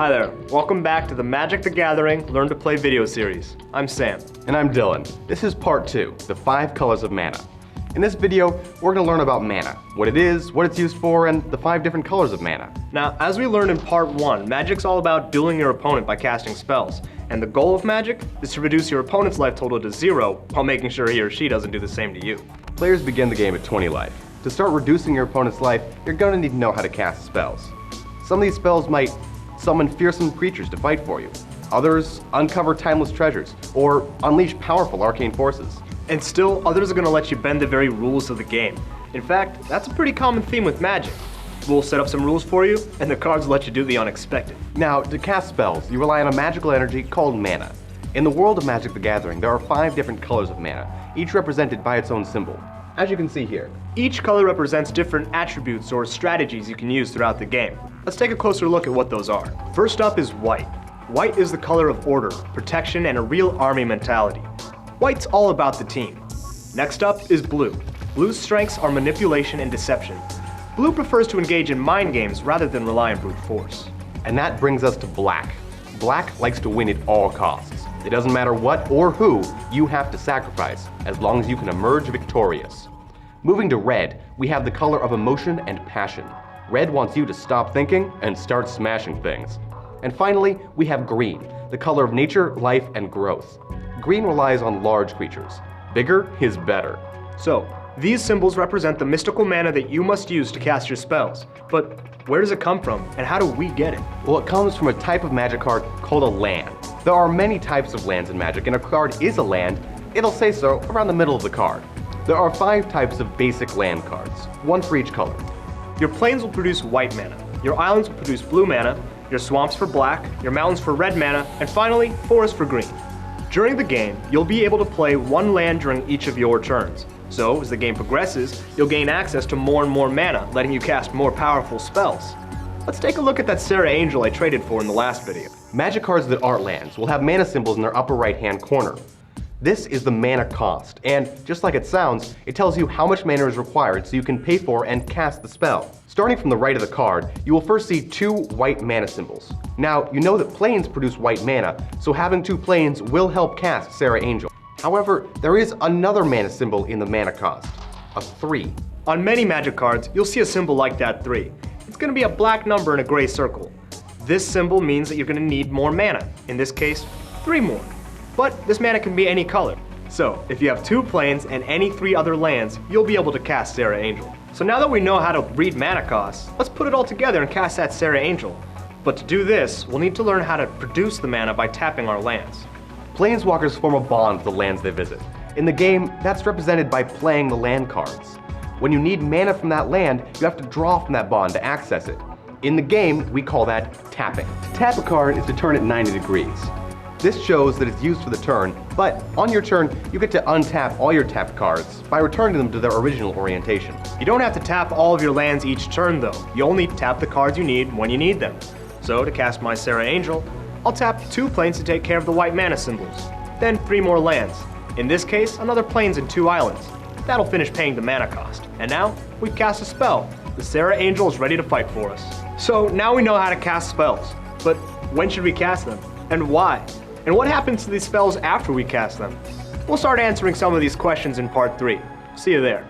Hi there, welcome back to the Magic the Gathering Learn to Play video series. I'm Sam. And I'm Dylan. This is part 2, the 5 colors of mana. In this video, we're going to learn about mana, what it is, what it's used for, and the 5 different colors of mana. Now, as we learned in part 1, Magic's all about dueling your opponent by casting spells. And the goal of Magic is to reduce your opponent's life total to 0 while making sure he or she doesn't do the same to you. Players begin the game at 20 life. To start reducing your opponent's life, you're going to need to know how to cast spells. Some of these spells might summon fearsome creatures to fight for you. Others uncover timeless treasures, or unleash powerful arcane forces. And still, others are going to let you bend the very rules of the game. In fact, that's a pretty common theme with Magic. We'll set up some rules for you, and the cards will let you do the unexpected. Now, to cast spells, you rely on a magical energy called mana. In the world of Magic the Gathering, there are 5 different colors of mana, each represented by its own symbol. As you can see here. Each color represents different attributes or strategies you can use throughout the game. Let's take a closer look at what those are. First up is white. White is the color of order, protection, and a real army mentality. White's all about the team. Next up is blue. Blue's strengths are manipulation and deception. Blue prefers to engage in mind games rather than rely on brute force. And that brings us to black. Black likes to win at all costs. It doesn't matter what or who you have to sacrifice, as long as you can emerge victorious. Moving to red, we have the color of emotion and passion. Red wants you to stop thinking and start smashing things. And finally, we have green, the color of nature, life, and growth. Green relies on large creatures. Bigger is better. So, these symbols represent the mystical mana that you must use to cast your spells. But where does it come from, and how do we get it? Well, it comes from a type of Magic card called a land. There are many types of lands in Magic, and a card is a land, it'll say so around the middle of the card. There are 5 types of basic land cards, 1 for each color. Your plains will produce white mana, your islands will produce blue mana, your swamps for black, your mountains for red mana, and finally, forest for green. During the game, you'll be able to play 1 land during each of your turns. So, as the game progresses, you'll gain access to more and more mana, letting you cast more powerful spells. Let's take a look at that Serra Angel I traded for in the last video. Magic cards that aren't lands will have mana symbols in their upper right-hand corner. This is the mana cost, and just like it sounds, it tells you how much mana is required so you can pay for and cast the spell. Starting from the right of the card, you will first see 2 white mana symbols. Now, you know that plains produce white mana, so having 2 plains will help cast Serra Angel. However, there is another mana symbol in the mana cost, a 3. On many Magic cards, you'll see a symbol like that 3. It's going to be a black number in a gray circle. This symbol means that you're going to need more mana, in this case, 3 more. But this mana can be any color. So, if you have 2 plains and any 3 other lands, you'll be able to cast Serra Angel. So now that we know how to read mana costs, let's put it all together and cast that Serra Angel. But to do this, we'll need to learn how to produce the mana by tapping our lands. Planeswalkers form a bond with the lands they visit. In the game, that's represented by playing the land cards. When you need mana from that land, you have to draw from that bond to access it. In the game, we call that tapping. To tap a card is to turn it 90 degrees. This shows that it's used for the turn, but on your turn, you get to untap all your tapped cards by returning them to their original orientation. You don't have to tap all of your lands each turn though. You only tap the cards you need when you need them. So to cast my Serra Angel, I'll tap 2 plains to take care of the white mana symbols, then 3 more lands. In this case, another plains and 2 islands. That'll finish paying the mana cost. And now, we've cast a spell. The Serra Angel is ready to fight for us. So now we know how to cast spells, but when should we cast them? And why? And what happens to these spells after we cast them? We'll start answering some of these questions in part 3. See you there.